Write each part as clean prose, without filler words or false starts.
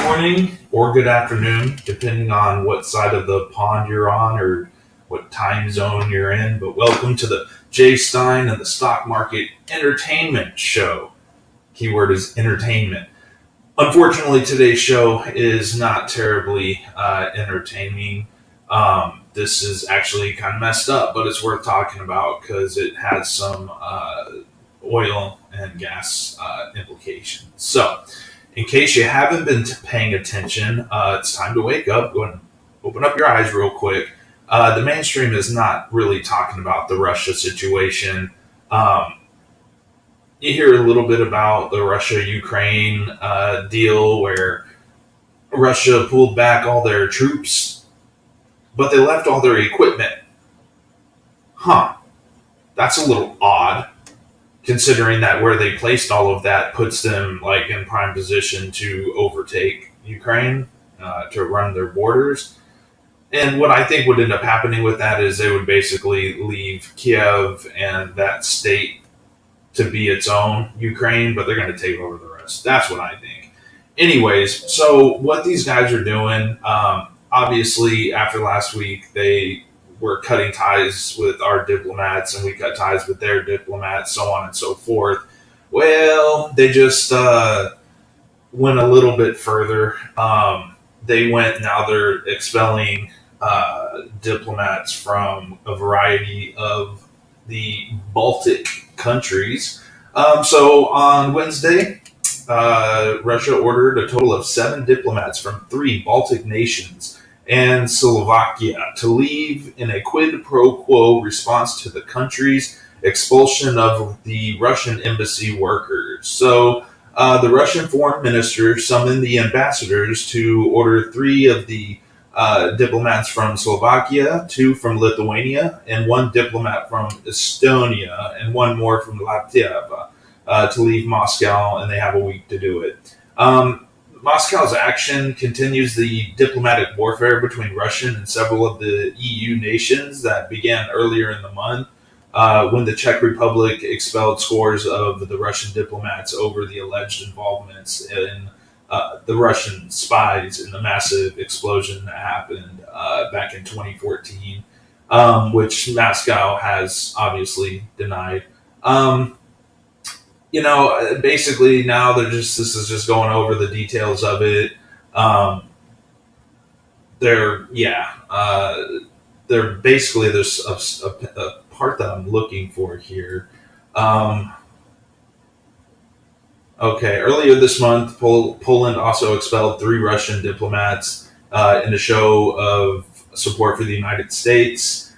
morning or good afternoon, depending on what side of the pond you're on or what time zone you're in. But welcome to the Jay Stein and the Stock Market Entertainment Show. Keyword is entertainment. Unfortunately, today's show is not terribly entertaining. This is actually kind of messed up, but it's worth talking about because it has some oil and gas implications. So, in case you haven't been paying attention, it's time to wake up. Go and open up your eyes real quick. The mainstream is not really talking about the Russia situation. Um, you hear a little bit about the Russia-Ukraine deal where Russia pulled back all their troops, but they left all their equipment. Huh, that's a little odd, considering that where they placed all of that puts them like in prime position to overtake Ukraine, to run their borders. And what I think would end up happening with that is they would basically leave Kiev and that state to be its own Ukraine, but they're going to take over the rest. That's what I think. Anyways, so what these guys are doing, obviously, after last week, they were cutting ties with our diplomats and we cut ties with their diplomats, so on and so forth. Well, they just went a little bit further. Now they're expelling diplomats from a variety of the Baltic countries. So on Wednesday, Russia ordered a total of 7 diplomats from 3 Baltic nations and Slovakia to leave in a quid pro quo response to the country's expulsion of the Russian embassy workers. So the Russian foreign minister summoned the ambassadors to order 3 of the diplomats from Slovakia, 2 from Lithuania, and 1 diplomat from Estonia, and 1 more from Latvia to leave Moscow, and they have a week to do it. Moscow's action continues the diplomatic warfare between Russia and several of the EU nations that began earlier in the month when the Czech Republic expelled scores of the Russian diplomats over the alleged involvements in the Russian spies in the massive explosion that happened back in 2014, which Moscow has obviously denied. Basically now this is just going over the details of it. They're basically, there's a part that I'm looking for here. Okay, earlier this month, Poland also expelled 3 Russian diplomats in a show of support for the United States,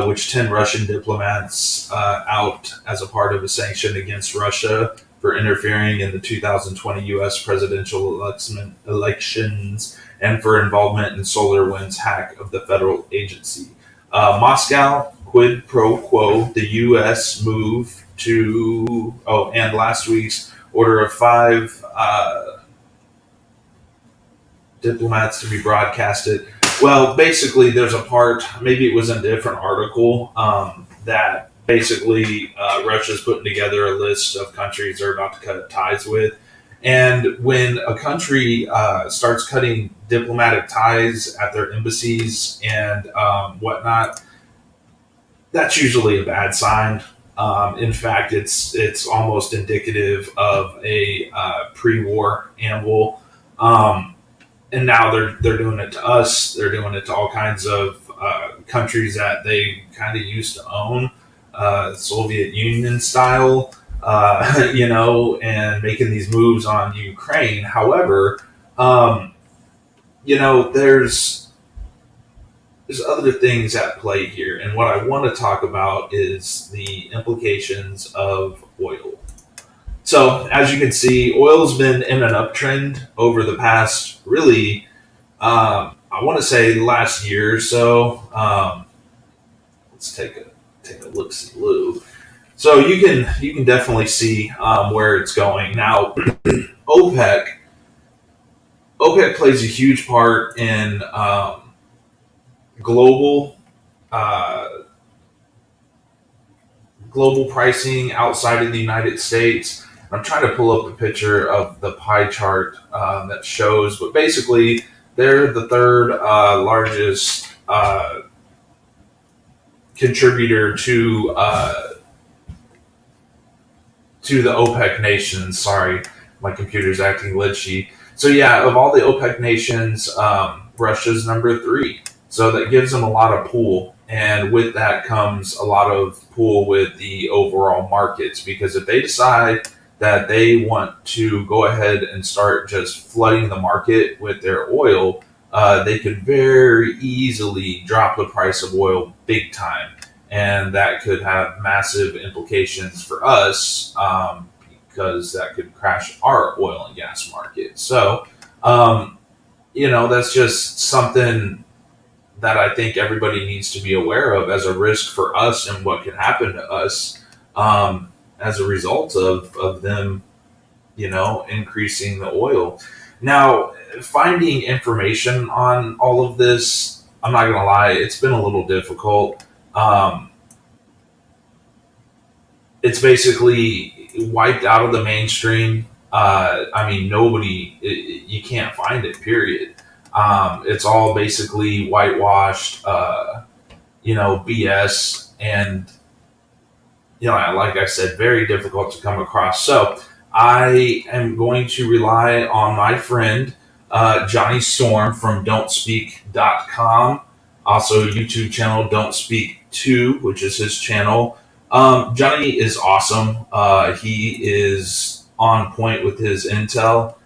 which 10 Russian diplomats out as a part of a sanction against Russia for interfering in the 2020 U.S. presidential elections and for involvement in SolarWinds hack of the federal agency. Moscow, quid pro quo, the U.S. move and last week's order of 5 diplomats to be broadcasted. Well, basically, there's a part, maybe it was in a different article, that basically Russia's putting together a list of countries they're about to cut ties with. And when a country starts cutting diplomatic ties at their embassies and whatnot, that's usually a bad sign. In fact, it's almost indicative of a pre-war amble. And now they're doing it to us. They're doing it to all kinds of countries that they kind of used to own, Soviet Union style, and making these moves on Ukraine. However, there's other things at play here, and what I want to talk about is the implications of oil. So, as you can see, oil's been in an uptrend over the past, really, I want to say last year or so. Let's take a look see, Lou. So you can definitely see where it's going now. OPEC OPEC plays a huge part in global uh, global pricing outside of the United States. I'm trying to pull up the picture of the pie chart that shows, but basically they're the third largest contributor to the OPEC nations. Sorry, my computer's acting glitchy. So yeah, of all the OPEC nations, Russia's number three. So that gives them a lot of pull, and with that comes a lot of pull with the overall markets. Because if they decide that they want to go ahead and start just flooding the market with their oil, they could very easily drop the price of oil big time, and that could have massive implications for us, because that could crash our oil and gas market. So, um, that's just something that I think everybody needs to be aware of as a risk for us and what can happen to us, as a result of them, increasing the oil. Now, finding information on all of this, I'm not going to lie, it's been a little difficult. Um, it's basically wiped out of the mainstream. I mean, you can't find it, period. It's all basically whitewashed, BS. And, like I said, very difficult to come across. So I am going to rely on my friend, Johnny Storm from don'tspeak.com. Also, YouTube channel Don't Speak 2, which is his channel. Johnny is awesome. He is on point with his intel.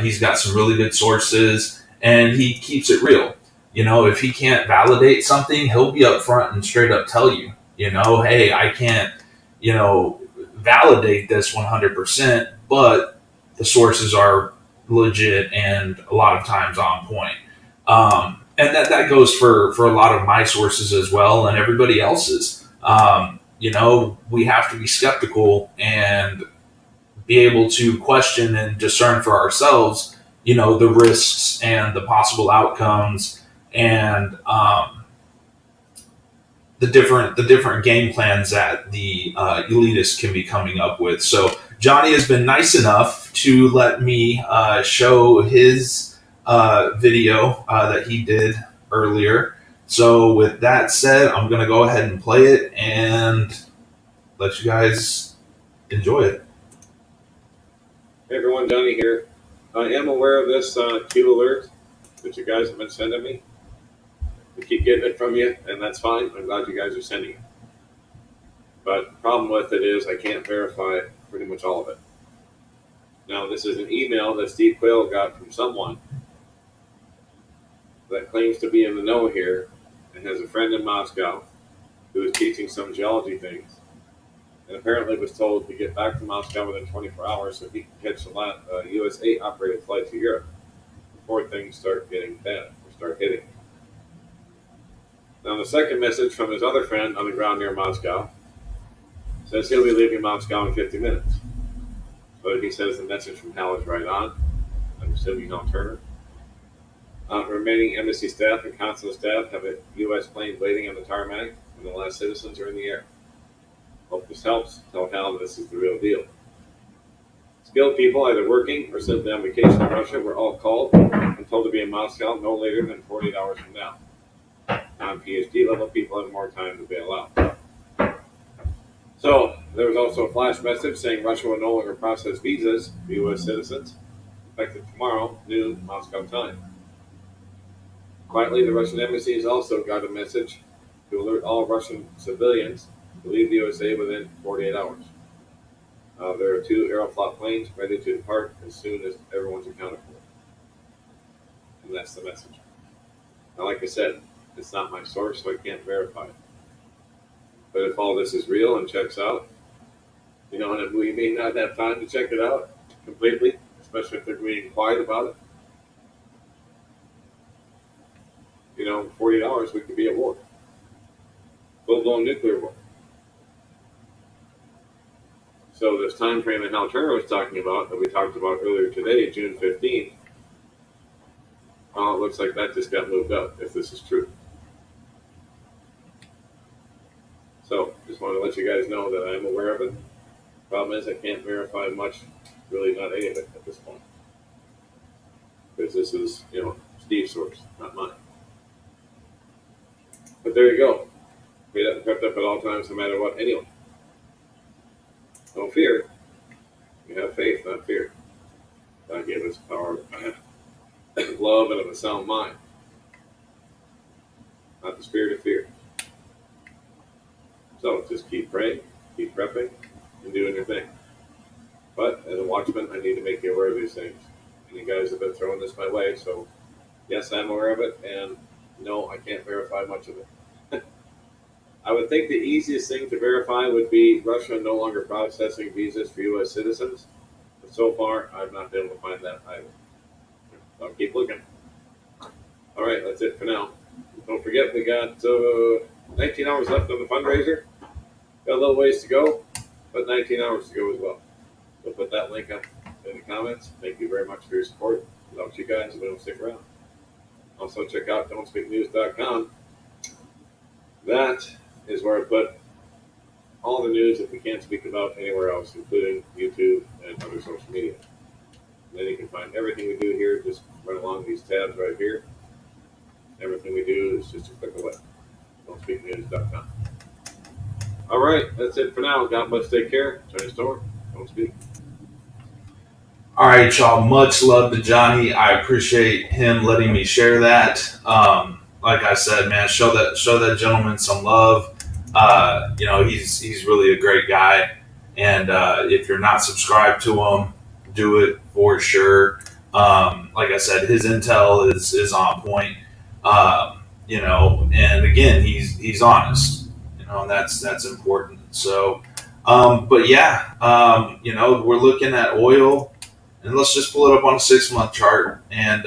He's got some really good sources, and he keeps it real. If he can't validate something, he'll be upfront and straight up tell you, hey, I can't, you know, validate this 100%, but the sources are legit and a lot of times on point. And that goes for a lot of my sources as well, and everybody else's. We have to be skeptical and be able to question and discern for ourselves, the risks and the possible outcomes, and the different game plans that the elitists can be coming up with. So Johnny has been nice enough to let me show his video that he did earlier. So with that said, I'm going to go ahead and play it and let you guys enjoy it. Hey everyone, Johnny here. I am aware of this Q alert that you guys have been sending me. We keep getting it from you, and that's fine. I'm glad you guys are sending it. But the problem with it is I can't verify pretty much all of it. Now, this is an email that Steve Quayle got from someone that claims to be in the know here and has a friend in Moscow who is teaching some geology things, and apparently was told to get back to Moscow within 24 hours so he can catch a US 8 operated flight to Europe before things start getting bad or start hitting. Now, the second message from his other friend on the ground near Moscow says he'll be leaving Moscow in 50 minutes. But he says the message from Hal is right on. I'm assuming Hal Turner. Remaining embassy staff and consulate staff have a U.S. plane waiting on the tarmac, and the last citizens are in the air. Hope this helps. Tell Hal this is the real deal. Skilled people either working or simply on vacation in Russia were all called and told to be in Moscow no later than 48 hours from now. Non-PhD level people have more time to bail out. So there was also a flash message saying Russia will no longer process visas for U.S. citizens, effective tomorrow, noon, Moscow time. Quietly, the Russian embassy has also got a message to alert all Russian civilians to leave the USA within 48 hours. There are 2 Aeroflot planes ready to depart as soon as everyone's accounted for. And that's the message. Now, like I said, it's not my source, so I can't verify it. But if all this is real and checks out, and we may not have time to check it out completely, especially if they're being quiet about it. 48 hours, we could be at war. Full-blown nuclear war. So this time frame that Hal Turner was talking about, that we talked about earlier today, June 15th, well, it looks like that just got moved up, if this is true. So, just want to let you guys know that I am aware of it. Problem is, I can't verify much, really not any of it at this point. Because this is, Steve's source, not mine. But there you go. Be that kept up at all times, no matter what. Anyway, don't fear. You have faith, not fear. God gave us power of love and of a sound mind, not the spirit of fear. So just keep praying, keep prepping, and doing your thing. But as a watchman, I need to make you aware of these things. And you guys have been throwing this my way, so yes, I'm aware of it, and no, I can't verify much of it. I would think the easiest thing to verify would be Russia no longer processing visas for U.S. citizens. But so far, I've not been able to find that either. So I'll keep looking. All right, that's it for now. Don't forget, we got 19 hours left on the fundraiser. Got a little ways to go, but 19 hours to go as well. So put that link up in the comments. Thank you very much for your support. Without you guys, we don't stick around. Also, check out don'tspeaknews.com. That is where I put all the news that we can't speak about anywhere else, including YouTube and other social media. And then you can find everything we do here. Just run along these tabs right here. Everything we do is just a click away. Don'tSpeakNews.com. All right, that's it for now. God bless. Take care. Johnny Storm. Don't speak. All right, y'all. Much love to Johnny. I appreciate him letting me share that. Like I said, man, show that gentleman some love. He's really a great guy, and if you're not subscribed to him, do it for sure. Like I said, his intel is on point. And again, he's honest. And that's important. So, but yeah, we're looking at oil, and let's just pull it up on a 6-month chart, and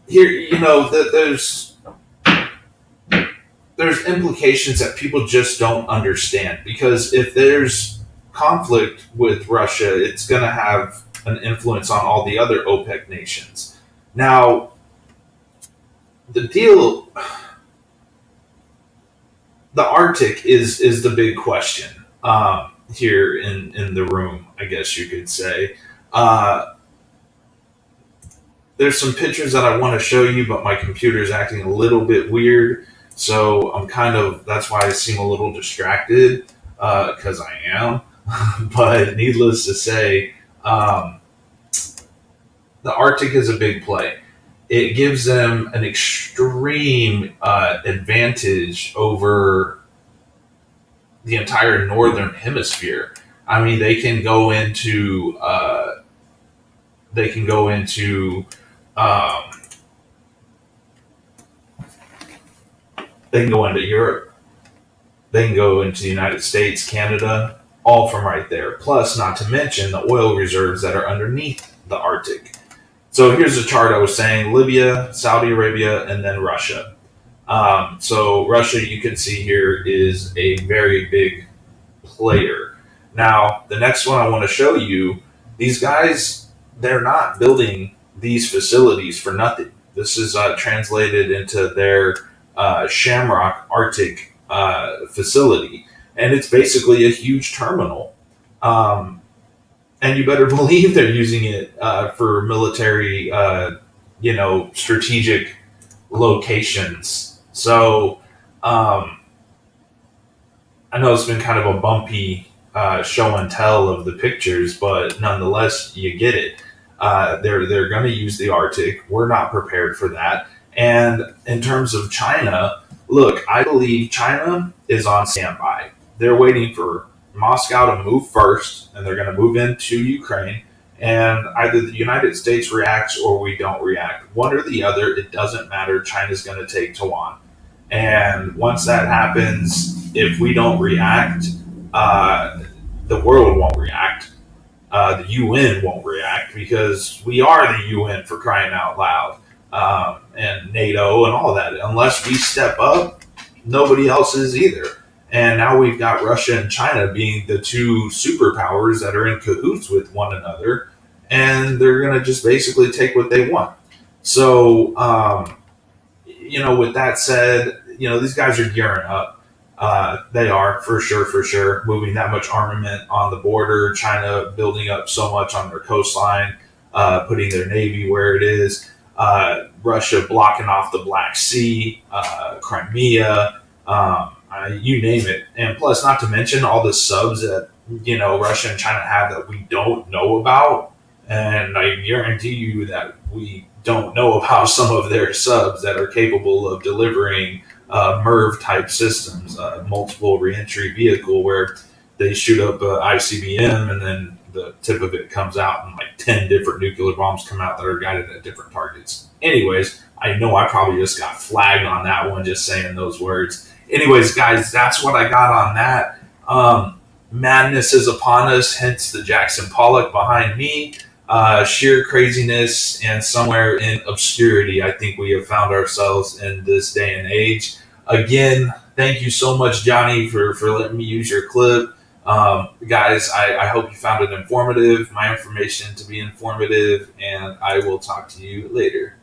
here, there's implications that people just don't understand, because if there's conflict with Russia, it's going to have an influence on all the other OPEC nations. Now, the Arctic is the big question here in the room, I guess you could say. There's some pictures that I want to show you, but my computer is acting a little bit weird. So that's why I seem a little distracted, because I am. But needless to say, the Arctic is a big play. It gives them an extreme advantage over the entire northern hemisphere. I mean, they can go into Europe. They can go into the United States, Canada, all from right there. Plus, not to mention the oil reserves that are underneath the Arctic. So here's the chart I was saying: Libya, Saudi Arabia, and then Russia. So Russia, you can see here, is a very big player. Now, the next one I want to show you, these guys, they're not building these facilities for nothing. This is translated into their Shamrock Arctic facility, and it's basically a huge terminal. And you better believe they're using it for military, strategic locations. So I know it's been kind of a bumpy show and tell of the pictures, but nonetheless, you get it. They're going to use the Arctic. We're not prepared for that. And in terms of China, look, I believe China is on standby. They're waiting for Moscow to move first, and they're going to move into Ukraine. And either the United States reacts or we don't react. One or the other, it doesn't matter. China's going to take Taiwan. And once that happens, if we don't react, the world won't react. The UN won't react, because we are the UN, for crying out loud. And NATO and all that. Unless we step up, nobody else is either. And now we've got Russia and China being the two superpowers that are in cahoots with one another, and they're going to just basically take what they want. So, with that said, these guys are gearing up. They are for sure moving that much armament on the border. China building up so much on their coastline, putting their navy where it is. Russia blocking off the Black Sea, Crimea, you name it. And plus, not to mention all the subs that Russia and China have that we don't know about. And I guarantee you that we don't know about some of their subs that are capable of delivering MERV type systems, multiple reentry vehicle, where they shoot up ICBM and then the tip of it comes out and like 10 different nuclear bombs come out that are guided at different targets. Anyways, I know I probably just got flagged on that one just saying those words. Anyways, guys, that's what I got on that. Madness is upon us, hence the Jackson Pollock behind me. Sheer craziness and somewhere in obscurity, I think we have found ourselves in this day and age. Again, thank you so much, Johnny, for letting me use your clip. Guys, I hope you found it informative, my information to be informative, and I will talk to you later.